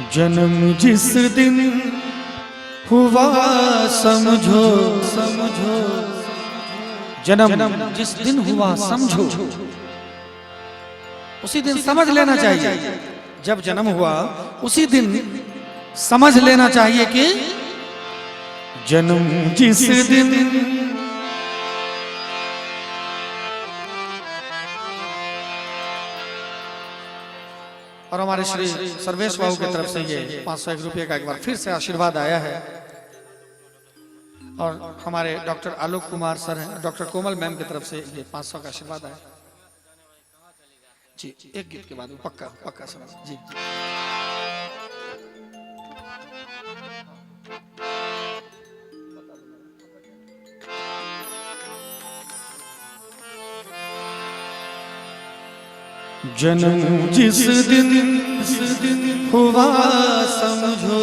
जन्म जिस दिन हुआ समझो समझो, जन्म जिस दिन हुआ समझो, उसी दिन समझ लेना चाहिए। जब जन्म हुआ उसी दिन समझ लेना चाहिए कि जन्म जिस दिन और हमारे श्री सर्वेश बाबू की तरफ से ये 501 रुपये का एक बार फिर से आशीर्वाद आया है। और हमारे डॉक्टर आलोक कुमार सर हैं, डॉक्टर कोमल मैम की तरफ से ये 500 का आशीर्वाद आया जी। एक गीत के बाद पक्का पक्का समझ जी। जन्म जिस दिन हुआ समझो,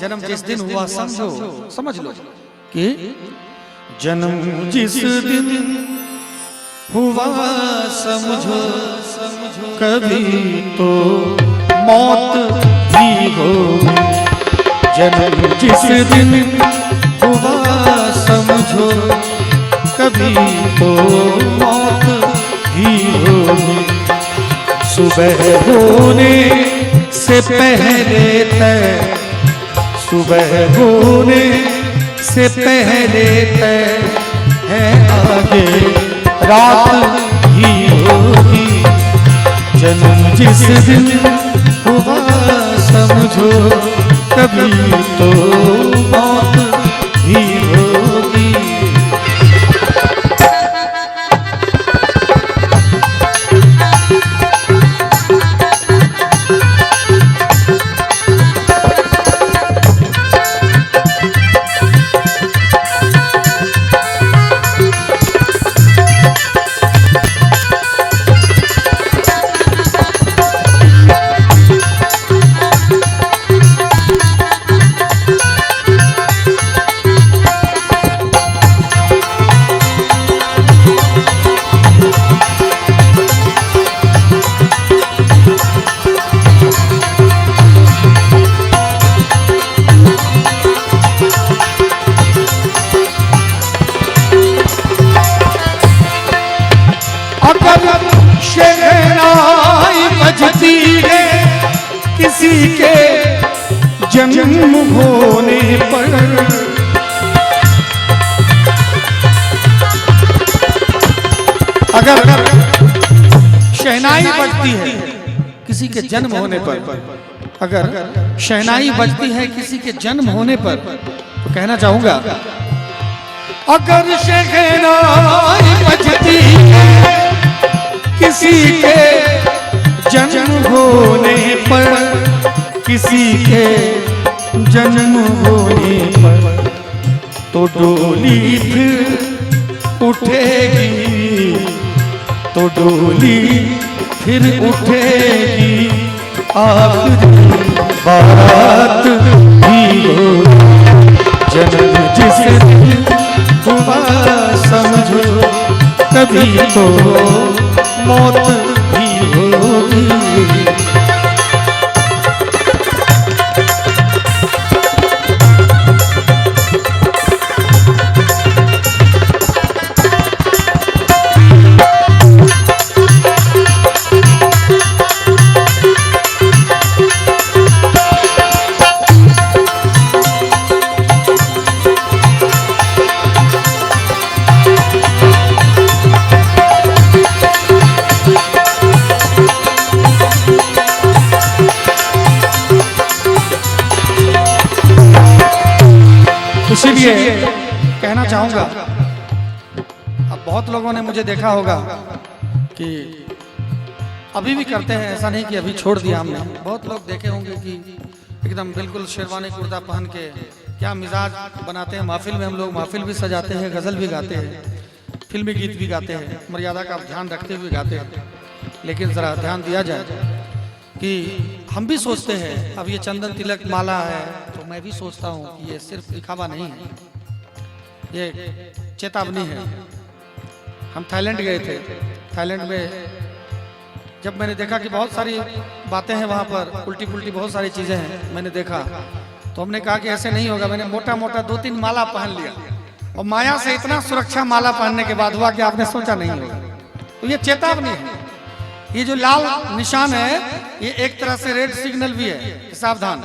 जन्म जिस दिन हुआ समझो, समझ लो कि जन्म जिस दिन हुआ समझो, कभी तो मौत भी होगी। जन्म जिस दिन हुआ समझो, कभी तो मौत ही होगी। सुबह होने से पहले तय, सुबह होने से पहले तय है, आगे रात ही होगी। जन्म जिस दिन हुआ समझो, कभी तो मौत ही होगी। किसी के जन्म होने पर, अगर शहनाई बजती है किसी के जन्म होने पर, अगर शहनाई बजती है किसी के जन्म होने पर, तो कहना चाहूंगा अगर शहनाई बजती है किसी के जन्म होने पर, किसी के जन्म होने पर, तो डोली फिर उठेगी, तो डोली फिर उठेगी, आखिरी बारात भी होगी। जन्म जिस दिन हुआ समझो, कभी तो मौत भी होगी। इसीलिए कहना चाहूंगा, अब बहुत लोगों ने मुझे देखा होगा कि अभी भी करते हैं, ऐसा नहीं कि अभी छोड़ दिया हमने। बहुत लोग देखे होंगे कि एकदम बिल्कुल शेरवानी कुर्ता पहन के क्या मिजाज बनाते हैं। महफिल में हम लोग महफिल भी सजाते हैं, गज़ल भी गाते हैं, फिल्मी गीत भी गाते हैं, मर्यादा का ध्यान रखते हुए गाते हैं। लेकिन ज़रा ध्यान दिया जाए कि हम भी सोचते हैं, अब ये चंदन तिलक माला है तो मैं भी सोचता हूँ कि ये सिर्फ दिखावा नहीं है, ये चेतावनी है। हम थाईलैंड गए थे, थाईलैंड में जब मैंने देखा कि बहुत सारी बातें हैं वहाँ पर, उल्टी पुल्टी बहुत सारी चीज़ें हैं, मैंने देखा तो हमने कहा कि ऐसे नहीं होगा। मैंने मोटा मोटा 2-3 माला पहन लिया और माया से इतना सुरक्षा माला पहनने के बाद हुआ कि आपने सोचा नहीं होगा। तो ये चेतावनी है, ये जो लाल निशान है ये एक तरह से रेड सिग्नल भी है, सावधान,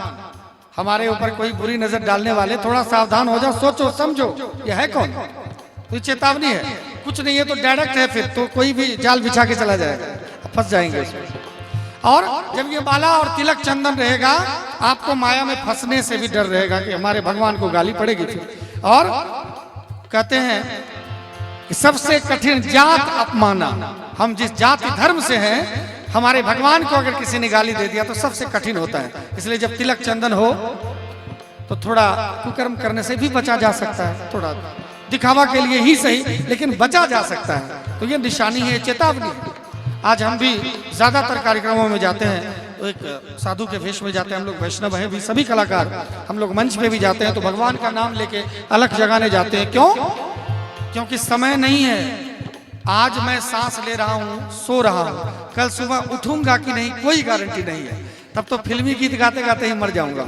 हमारे ऊपर कोई बुरी नजर डालने वाले थोड़ा सावधान हो जाओ, सोचो समझो ये है कौन। तो ये चेतावनी है, कुछ नहीं है तो डायरेक्ट है, फिर तो कोई भी जाल बिछा के चला जाएगा, फंस जाएंगे उसमें। और जब ये माला और तिलक चंदन रहेगा आपको माया में फंसने से भी डर रहेगा कि हमारे भगवान को गाली पड़ेगी फिर। और कहते हैं कि सबसे कठिन जात अपमाना, हम जिस जाति धर्म से हैं हमारे भगवान को अगर किसी ने गाली दे दिया तो सबसे कठिन होता है। इसलिए जब तिलक चंदन हो तो थोड़ा कुकर्म करने से भी बचा जा सकता है, थोड़ा दिखावा के लिए ही सही लेकिन बचा जा सकता है। तो ये निशानी है, चेतावनी है। आज हम भी ज्यादातर कार्यक्रमों में जाते हैं तो एक साधु के वेश में जाते हैं, हम लोग वैष्णव हैं भी, सभी कलाकार हम लोग मंच पे भी जाते हैं तो भगवान का नाम लेके अलग जगाने जाते हैं। क्यों? क्योंकि समय नहीं है। आज मैं सांस ले रहा हूँ, सो रहा हूँ, कल सुबह उठूंगा कि नहीं कोई गारंटी नहीं है। तब तो फिल्मी गीत गाते गाते ही मर जाऊंगा,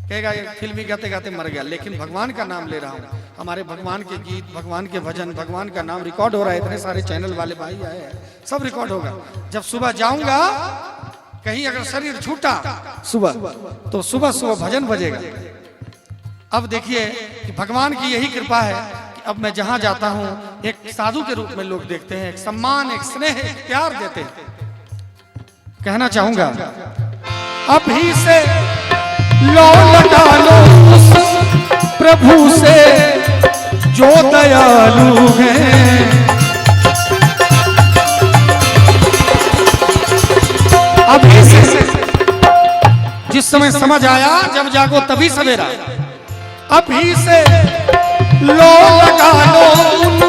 कहेगा ये फिल्मी गाते गाते मर गया। लेकिन भगवान का नाम ले रहा हूँ, हमारे भगवान के गीत, भगवान के भजन, भगवान का नाम रिकॉर्ड हो रहा है, इतने सारे चैनल वाले भाई आए हैं, सब रिकॉर्ड होगा। जब सुबह जाऊंगा कहीं अगर शरीर छूटा सुबह तो सुबह सुबह भजन बजेगा। अब देखिए कि भगवान की यही कृपा है कि अब मैं जहां जाता हूं एक साधु के रूप में लोग देखते हैं, एक सम्मान, एक स्नेह, एक प्यार देते हैं। कहना चाहूंगा अभी से लो लगा लो उस प्रभु से जो दयालु है। अभी से जिस समय समझ आया जब जागो तभी सवेरा, अभी से लो लगा लो उन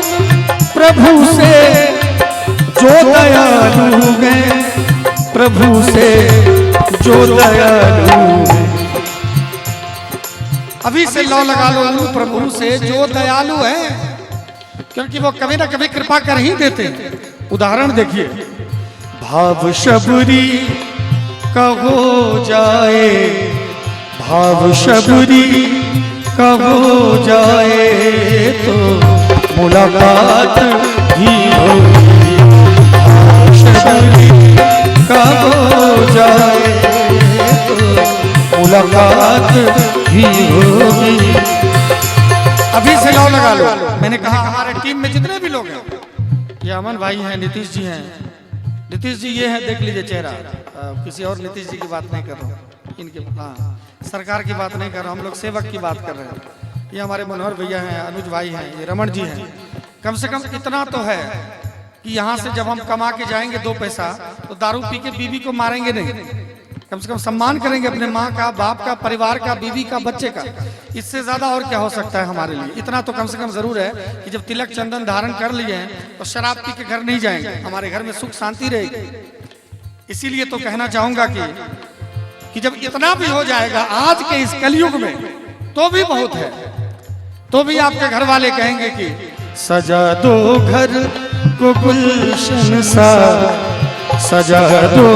प्रभु से जो दयालु है, प्रभु से जो दयालु है। अभी से लो लगा लो उन प्रभु से जो दयालु है, क्योंकि वो कभी ना कभी कृपा कर ही देते हैं। उदाहरण देखिए, भाव शबरी का हो जाए, भाव शबरी का हो जाए तो मुलाकात ही होगी। भाव शबरी का हो जाए तो मुलाकात ही होगी। अभी से लो लगा लो। मैंने कहा हमारे टीम में जितने भी लोग हैं, ये अमन भाई हैं, नीतीश जी हैं, नीतीश जी ये है, देख लीजिए चेहरा, किसी और नीतीश जी की बात नहीं कर रहा हूँ, इनके हाँ सरकार की बात नहीं कर रहा, हम लोग सेवक की बात कर रहे हैं। ये हमारे मनोहर भैया हैं, अनुज भाई हैं, ये रमन जी हैं। कम से कम इतना तो है कि यहाँ से जब हम कमा के जाएंगे 2 पैसा तो दारू पी के बीवी को मारेंगे नहीं, कम से कम सम्मान करेंगे अपने माँ का, बाप का, परिवार का, बीवी का, बच्चे का। इससे ज्यादा और क्या हो सकता है हमारे लिए। इतना तो कम से कम जरूर है कि जब तिलक चंदन धारण कर लिए हैं तो शराब पी के घर नहीं जाएंगे, हमारे घर में सुख शांति रहेगी। इसीलिए तो कहना चाहूंगा कि जब इतना भी हो जाएगा आज के इस कलयुग में तो भी बहुत है, तो भी आपके घर वाले कहेंगे कि सजा दो घर को गुलशन सा, सजा दो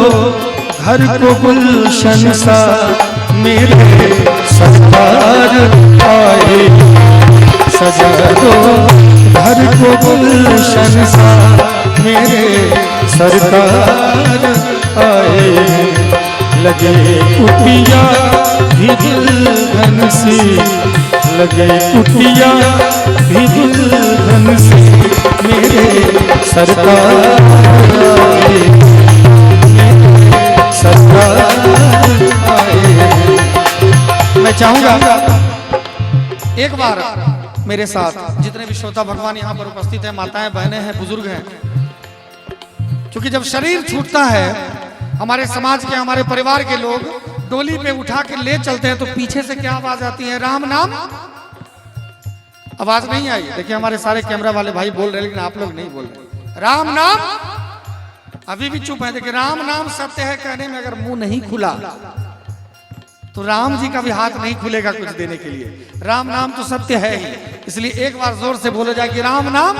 घर को गुलशन सा, मेरे सरकार आए। सजा दो घर को गुलशन सा, मेरे सरकार आए। लगे कुटिया भी दुल्हन सी, लगे कुटिया भी दुल्हन सी, मेरे सरकार आए, सरकार आए। मैं चाहूंगा एक बार मेरे साथ जितने भी श्रोता भगवान यहाँ पर उपस्थित हैं, माताएं, बहनें हैं, बुजुर्ग हैं, क्योंकि जब शरीर छूटता है हमारे समाज के, हमारे परिवार के लोग डोली पे उठा के ले चलते हैं तो पीछे से क्या आवाज आती है? राम नाम। आवाज नहीं आई, देखिए हमारे सारे कैमरा वाले भाई बोल रहे हैं लेकिन आप लोग नहीं बोल रहे। राम नाम अभी भी चुप है। देखिए राम नाम सत्य है कहने में अगर मुंह नहीं खुला तो राम जी का भी हाथ नहीं खुलेगा कुछ देने के लिए। राम नाम तो सत्य है ही, इसलिए एक बार जोर से बोला जाए कि राम नाम।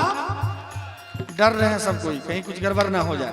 डर रहे हैं सब कोई, कहीं कुछ गड़बड़ ना हो जाए।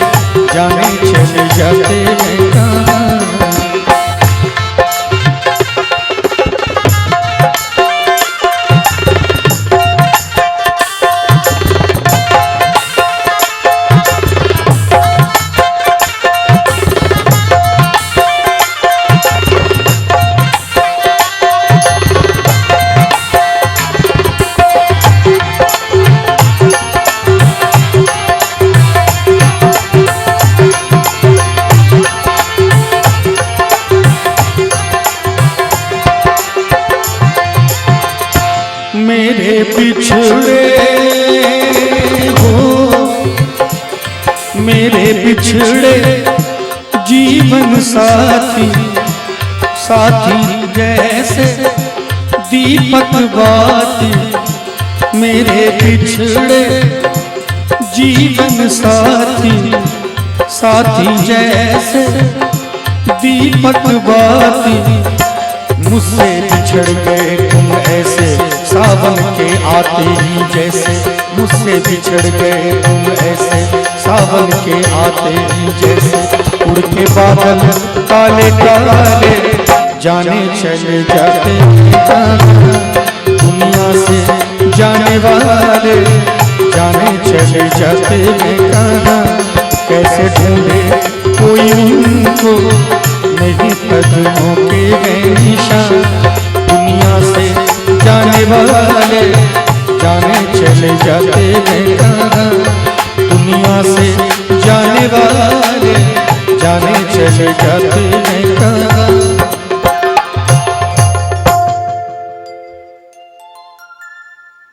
जाने चले जाते हैं कहाँ। मेरे बिछड़े हो, मेरे बिछड़े जीवन साथी, साथी जैसे दीपक बाती। मेरे बिछड़े जीवन साथी, साथी जैसे दीपक बाती। मुझसे बिछड़ गए तुम ऐसे सावन के आते ही जैसे। मुझसे बिछड़ गए तुम ऐसे सावन के आते ही जैसे। उड़ के बादल काले काले जाने चले जाते दुनिया से जाने वाले, जाने चले जाते हैं कहाँ। कैसे ढूंढे कोई उनको, नहीं कदमों के हैं निशान। दुनिया से जाने वाले, जाने चले जाते हैं कहाँ। दुनिया से जाने वाले, जाने चले जाते हैं कहाँ।